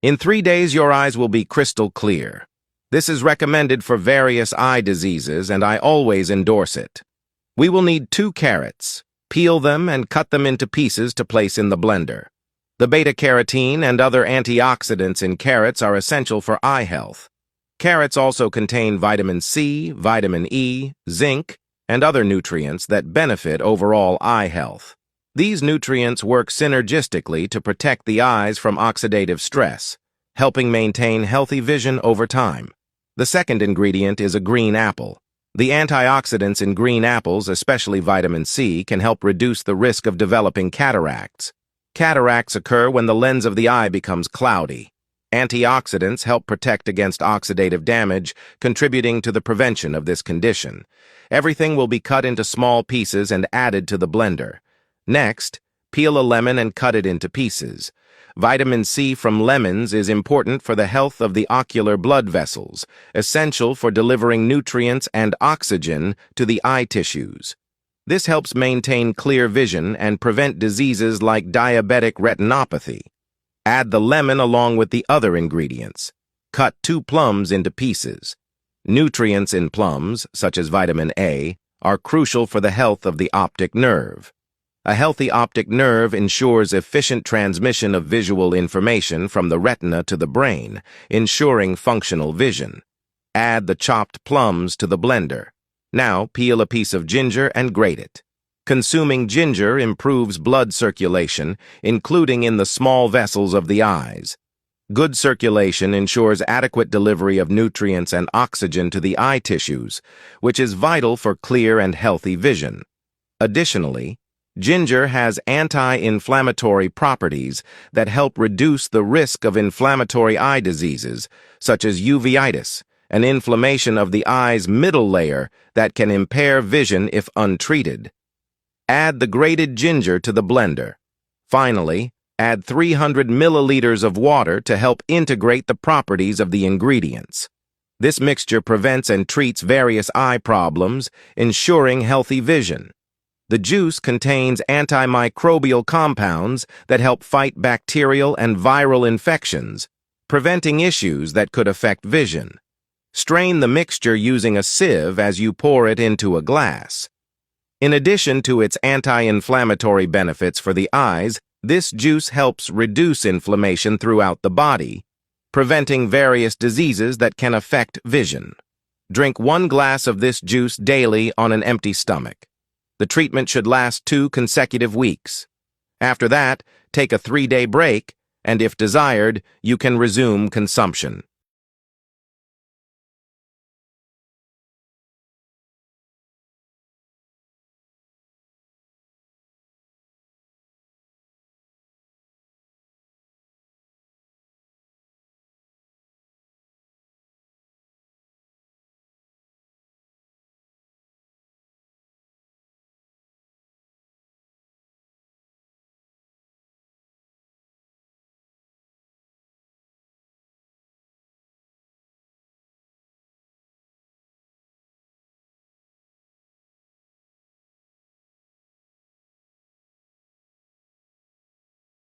In 3 days, your eyes will be crystal clear. This is recommended for various eye diseases, and I always endorse it. We will need 2 carrots. Peel them and cut them into pieces to place in the blender. The beta-carotene and other antioxidants in carrots are essential for eye health. Carrots also contain vitamin C, vitamin E, zinc, and other nutrients that benefit overall eye health. These nutrients work synergistically to protect the eyes from oxidative stress, helping maintain healthy vision over time. The second ingredient is a green apple. The antioxidants in green apples, especially vitamin C, can help reduce the risk of developing cataracts. Cataracts occur when the lens of the eye becomes cloudy. Antioxidants help protect against oxidative damage, contributing to the prevention of this condition. Everything will be cut into small pieces and added to the blender. Next, peel a lemon and cut it into pieces. Vitamin C from lemons is important for the health of the ocular blood vessels, essential for delivering nutrients and oxygen to the eye tissues. This helps maintain clear vision and prevent diseases like diabetic retinopathy. Add the lemon along with the other ingredients. Cut 2 plums into pieces. Nutrients in plums, such as vitamin A, are crucial for the health of the optic nerve. A healthy optic nerve ensures efficient transmission of visual information from the retina to the brain, ensuring functional vision. Add the chopped plums to the blender. Now, peel a piece of ginger and grate it. Consuming ginger improves blood circulation, including in the small vessels of the eyes. Good circulation ensures adequate delivery of nutrients and oxygen to the eye tissues, which is vital for clear and healthy vision. Additionally, ginger has anti-inflammatory properties that help reduce the risk of inflammatory eye diseases, such as uveitis, an inflammation of the eye's middle layer that can impair vision if untreated. Add the grated ginger to the blender. Finally, add 300 milliliters of water to help integrate the properties of the ingredients. This mixture prevents and treats various eye problems, ensuring healthy vision. The juice contains antimicrobial compounds that help fight bacterial and viral infections, preventing issues that could affect vision. Strain the mixture using a sieve as you pour it into a glass. In addition to its anti-inflammatory benefits for the eyes, this juice helps reduce inflammation throughout the body, preventing various diseases that can affect vision. Drink 1 glass of this juice daily on an empty stomach. The treatment should last 2 consecutive weeks. After that, take a 3-day break, and if desired, you can resume consumption.